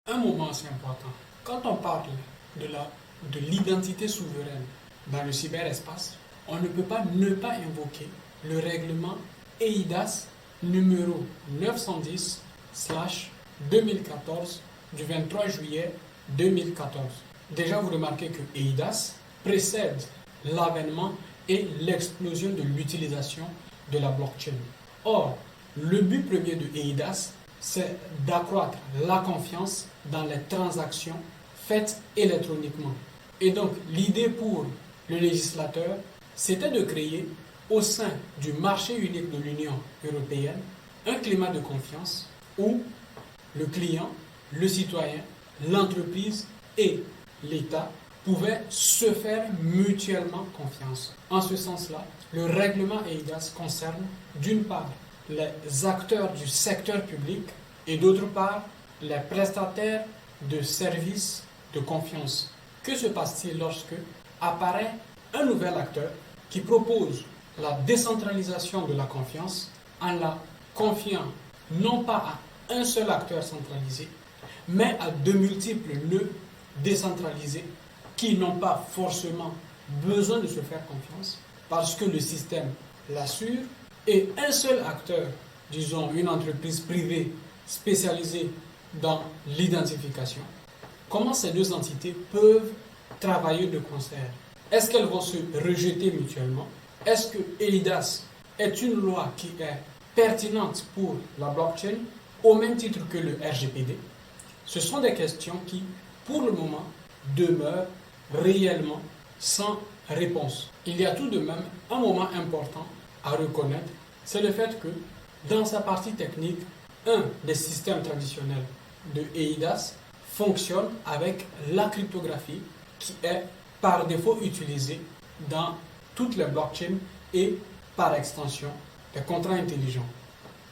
Un moment assez important. Quand on parle de l'identité souveraine dans le cyberespace, on ne peut pas ne pas invoquer le règlement EIDAS numéro 910/2014 du 23 juillet 2014. Déjà, vous remarquez que EIDAS précède l'avènement et l'explosion de l'utilisation de la blockchain. Or, le but premier de EIDAS, c'est d'accroître la confiance dans les transactions faites électroniquement. Et donc, l'idée pour le législateur, c'était de créer au sein du marché unique de l'Union européenne un climat de confiance où le client, le citoyen, l'entreprise et l'État pouvaient se faire mutuellement confiance. En ce sens-là, le règlement EIDAS concerne d'une part les acteurs du secteur public et d'autre part les prestataires de services de confiance. Que se passe-t-il lorsque apparaît un nouvel acteur qui propose la décentralisation de la confiance en la confiant non pas à un seul acteur centralisé, mais à de multiples nœuds décentralisés qui n'ont pas forcément besoin de se faire confiance parce que le système l'assure et un seul acteur, disons une entreprise privée spécialisée dans l'identification, comment ces deux entités peuvent travailler de concert? Est-ce qu'elles vont se rejeter mutuellement? Est-ce que EIDAS est une loi qui est pertinente pour la blockchain au même titre que le RGPD? Ce sont des questions qui, pour le moment, demeurent réellement sans réponse. Il y a tout de même un moment important à reconnaître, c'est le fait que dans sa partie technique, un des systèmes traditionnels de EIDAS fonctionne avec la cryptographie qui est par défaut utilisée dans toutes les blockchains et par extension les contrats intelligents.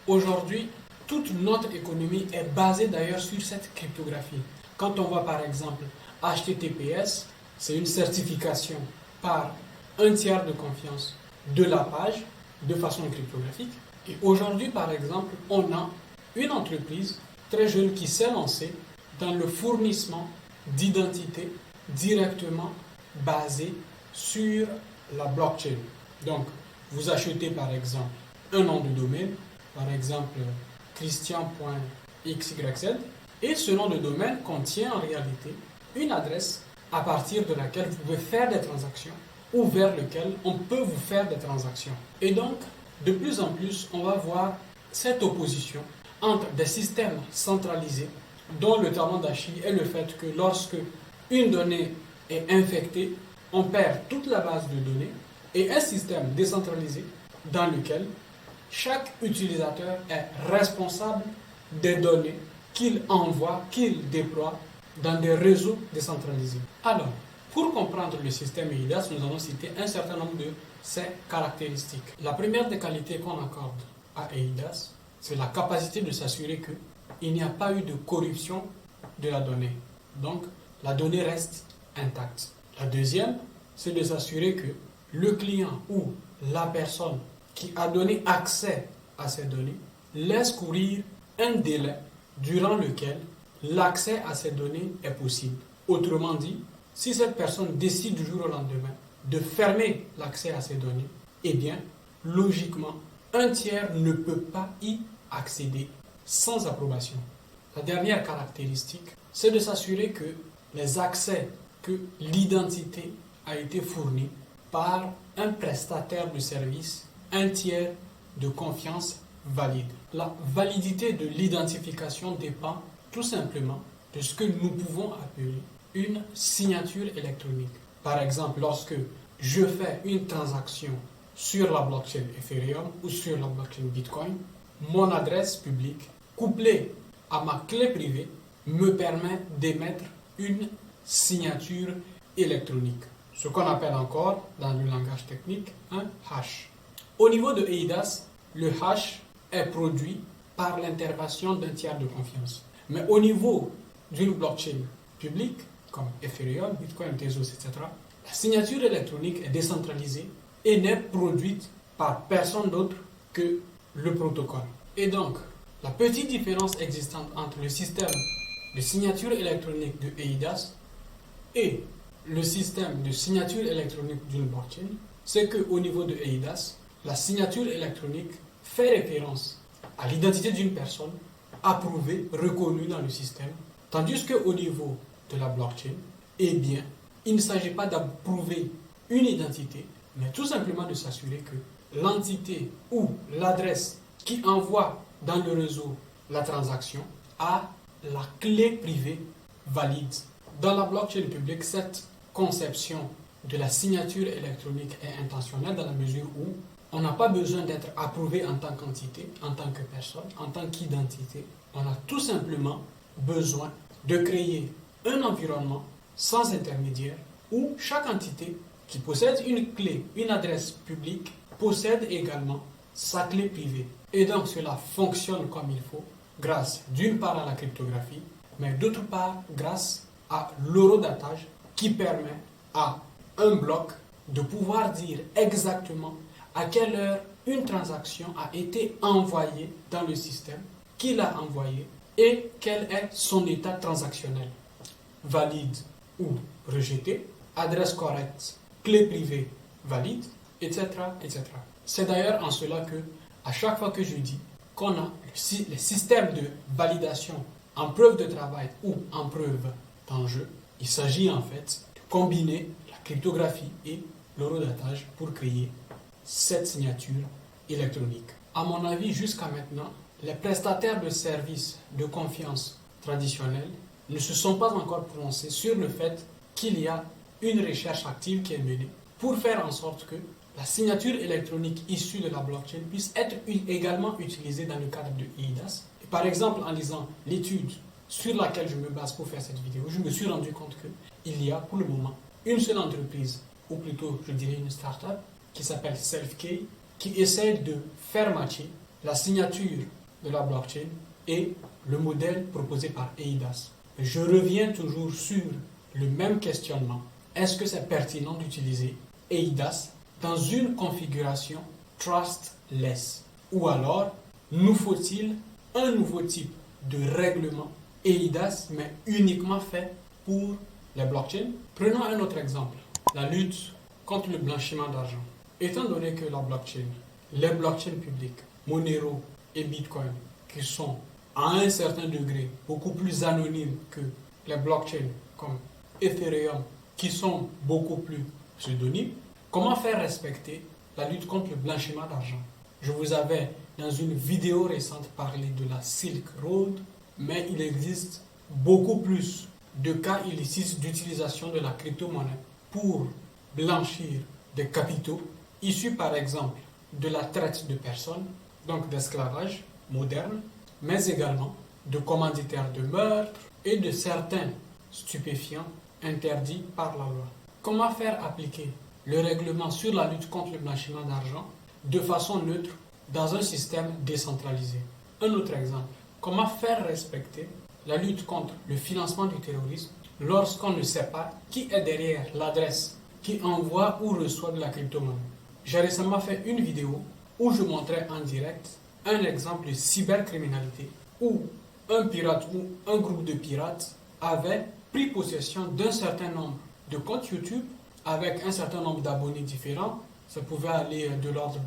Aujourd'hui, toute notre économie est basée d'ailleurs sur cette cryptographie. Quand on voit par exemple HTTPS, c'est une certification par un tiers de confiance de la page de façon cryptographique. Et aujourd'hui, par exemple, on a une entreprise très jeune qui s'est lancée dans le fournissement d'identités directement basées sur la blockchain. Donc, vous achetez par exemple un nom de domaine, par exemple christian.xyz, et ce nom de domaine contient en réalité une adresse à partir de laquelle vous pouvez faire des transactions ou vers lequel on peut vous faire des transactions. Et donc, de plus en plus, on va voir cette opposition entre des systèmes centralisés, dont le talon d'Achille est le fait que lorsque une donnée est infectée, on perd toute la base de données, et un système décentralisé dans lequel chaque utilisateur est responsable des données qu'il envoie, qu'il déploie dans des réseaux décentralisés. Alors, pour comprendre le système EIDAS, nous allons citer un certain nombre de ses caractéristiques. La première des qualités qu'on accorde à EIDAS, c'est la capacité de s'assurer qu'il n'y a pas eu de corruption de la donnée. Donc, la donnée reste intacte. La deuxième, c'est de s'assurer que le client ou la personne qui a donné accès à ces données laisse courir un délai durant lequel l'accès à ces données est possible. Autrement dit, si cette personne décide du jour au lendemain de fermer l'accès à ces données, eh bien, logiquement, un tiers ne peut pas y accéder sans approbation. La dernière caractéristique, c'est de s'assurer que les accès, que l'identité a été fournie par un prestataire de service, un tiers de confiance valide. La validité de l'identification dépend tout simplement de ce que nous pouvons appeler une signature électronique. Par exemple, lorsque je fais une transaction sur la blockchain Ethereum ou sur la blockchain Bitcoin, mon adresse publique couplée à ma clé privée me permet d'émettre une signature électronique, ce qu'on appelle encore dans le langage technique un hash. Au niveau de EIDAS, le hash est produit par l'intervention d'un tiers de confiance. Mais au niveau d'une blockchain publique, comme Ethereum, Bitcoin, Tezos, etc., la signature électronique est décentralisée et n'est produite par personne d'autre que le protocole. Et donc, la petite différence existante entre le système de signature électronique de EIDAS et le système de signature électronique d'une blockchain, c'est qu'au niveau de EIDAS, la signature électronique fait référence à l'identité d'une personne approuvée, reconnue dans le système, tandis qu'au niveau de la blockchain, eh bien, il ne s'agit pas d'approuver une identité, mais tout simplement de s'assurer que l'entité ou l'adresse qui envoie dans le réseau la transaction a la clé privée valide. Dans la blockchain publique, cette conception de la signature électronique est intentionnelle dans la mesure où on n'a pas besoin d'être approuvé en tant qu'entité, en tant que personne, en tant qu'identité. On a tout simplement besoin de créer un environnement sans intermédiaire où chaque entité qui possède une clé, une adresse publique, possède également sa clé privée. Et donc cela fonctionne comme il faut grâce d'une part à la cryptographie, mais d'autre part grâce à l'horodatage qui permet à un bloc de pouvoir dire exactement à quelle heure une transaction a été envoyée dans le système, qui l'a envoyée et quel est son état transactionnel. Valide ou rejeté, adresse correcte, clé privée valide, etc. etc. C'est d'ailleurs en cela que, à chaque fois que je dis qu'on a les systèmes de validation en preuve de travail ou en preuve d'enjeu, il s'agit en fait de combiner la cryptographie et l'horodatage pour créer cette signature électronique. À mon avis, jusqu'à maintenant, les prestataires de services de confiance traditionnels ne se sont pas encore prononcés sur le fait qu'il y a une recherche active qui est menée pour faire en sorte que la signature électronique issue de la blockchain puisse être également utilisée dans le cadre de EIDAS. Et par exemple, en lisant l'étude sur laquelle je me base pour faire cette vidéo, je me suis rendu compte qu'il y a pour le moment une seule entreprise, ou plutôt je dirais une start-up, qui s'appelle Selfkey, qui essaie de faire matcher la signature de la blockchain et le modèle proposé par EIDAS. Je reviens toujours sur le même questionnement. Est-ce que c'est pertinent d'utiliser EIDAS dans une configuration trustless? Ou alors, nous faut-il un nouveau type de règlement EIDAS, mais uniquement fait pour les blockchains? Prenons un autre exemple, la lutte contre le blanchiment d'argent. Étant donné que la blockchain, les blockchains publiques, Monero et Bitcoin, qui sont à un certain degré beaucoup plus anonymes que les blockchains comme Ethereum, qui sont beaucoup plus pseudonymes, comment faire respecter la lutte contre le blanchiment d'argent? Je vous avais dans une vidéo récente parlé de la Silk Road, mais il existe beaucoup plus de cas illicites d'utilisation de la crypto-monnaie pour blanchir des capitaux issus par exemple de la traite de personnes, donc d'esclavage moderne, mais également de commanditaires de meurtre et de certains stupéfiants interdits par la loi. Comment faire appliquer le règlement sur la lutte contre le blanchiment d'argent de façon neutre dans un système décentralisé? Un autre exemple, comment faire respecter la lutte contre le financement du terrorisme lorsqu'on ne sait pas qui est derrière l'adresse qui envoie ou reçoit de la crypto-monnaie? J'ai récemment fait une vidéo où je montrais en direct un exemple de cybercriminalité où un pirate ou un groupe de pirates avait pris possession d'un certain nombre de comptes YouTube avec un certain nombre d'abonnés différents. Ça pouvait aller de l'ordre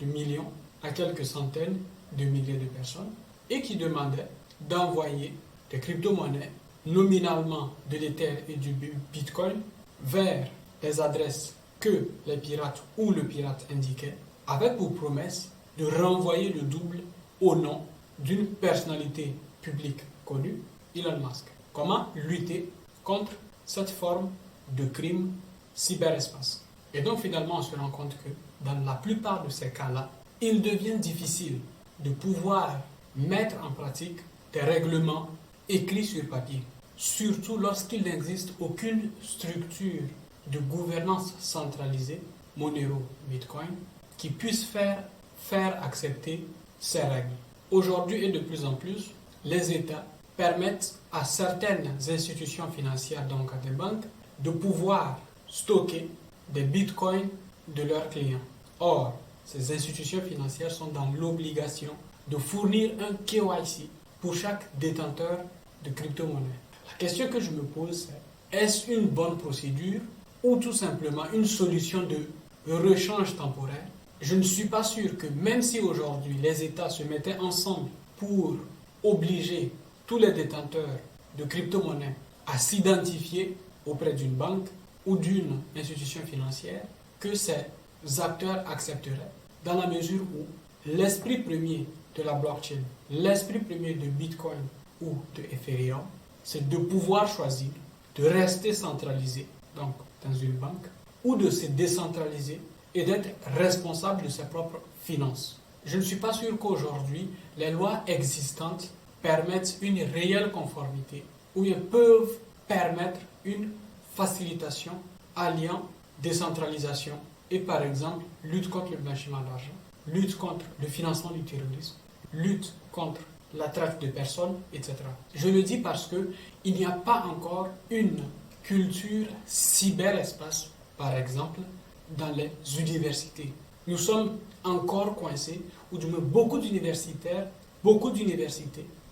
de millions à quelques centaines de milliers de personnes et qui demandaient d'envoyer des crypto-monnaies, nominalement de l'Ether et du Bitcoin, vers les adresses que les pirates ou le pirate indiquaient, avec pour promesse de renvoyer le double au nom d'une personnalité publique connue, Elon Musk. Comment lutter contre cette forme de crime cyberespace? Et donc finalement on se rend compte que dans la plupart de ces cas-là, il devient difficile de pouvoir mettre en pratique des règlements écrits sur papier, surtout lorsqu'il n'existe aucune structure de gouvernance centralisée, Monero, Bitcoin, qui puisse faire accepter ces règles. Aujourd'hui et de plus en plus, les États permettent à certaines institutions financières, donc à des banques, de pouvoir stocker des bitcoins de leurs clients. Or, ces institutions financières sont dans l'obligation de fournir un KYC pour chaque détenteur de crypto-monnaie. La question que je me pose, c'est est-ce une bonne procédure ou tout simplement une solution de rechange temporaire? Je ne suis pas sûr que même si aujourd'hui les États se mettaient ensemble pour obliger tous les détenteurs de crypto-monnaies à s'identifier auprès d'une banque ou d'une institution financière, que ces acteurs accepteraient, dans la mesure où l'esprit premier de la blockchain, l'esprit premier de Bitcoin ou de Ethereum, c'est de pouvoir choisir de rester centralisé, donc dans une banque, ou de se décentraliser et d'être responsable de ses propres finances. Je ne suis pas sûr qu'aujourd'hui, les lois existantes permettent une réelle conformité ou bien peuvent permettre une facilitation alliant décentralisation et par exemple lutte contre le blanchiment d'argent, lutte contre le financement du terrorisme, lutte contre la traite de personnes, etc. Je le dis parce qu'il n'y a pas encore une culture cyberespace, par exemple, dans les universités. Nous sommes encore coincés, ou du moins beaucoup d'universités,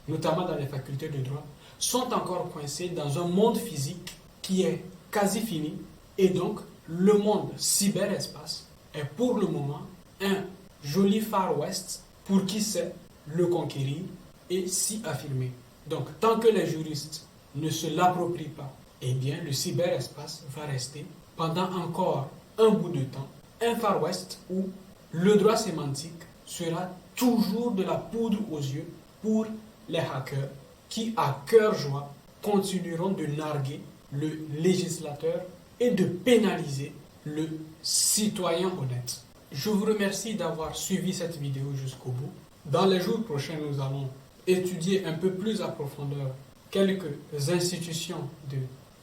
notamment dans les facultés de droit, sont encore coincés dans un monde physique qui est quasi fini, et donc le monde cyberespace est pour le moment un joli Far West pour qui sait le conquérir et s'y affirmer. Donc tant que les juristes ne se l'approprient pas, eh bien le cyberespace va rester pendant encore un bout de temps un Far West où le droit sémantique sera toujours de la poudre aux yeux pour les hackers qui, à cœur joie, continueront de narguer le législateur et de pénaliser le citoyen honnête. Je vous remercie d'avoir suivi cette vidéo jusqu'au bout. Dans les jours prochains, nous allons étudier un peu plus à profondeur quelques institutions de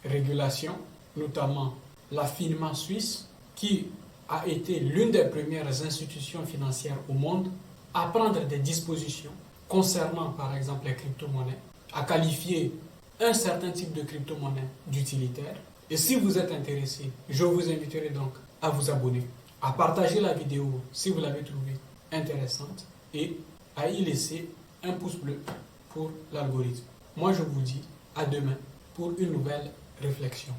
régulation, notamment la FINMA suisse, qui a été l'une des premières institutions financières au monde à prendre des dispositions concernant par exemple les crypto-monnaies, à qualifier un certain type de crypto-monnaie d'utilitaire. Et si vous êtes intéressé, je vous inviterai donc à vous abonner, à partager la vidéo si vous l'avez trouvée intéressante et à y laisser un pouce bleu pour l'algorithme. Moi je vous dis à demain pour une nouvelle réflexion.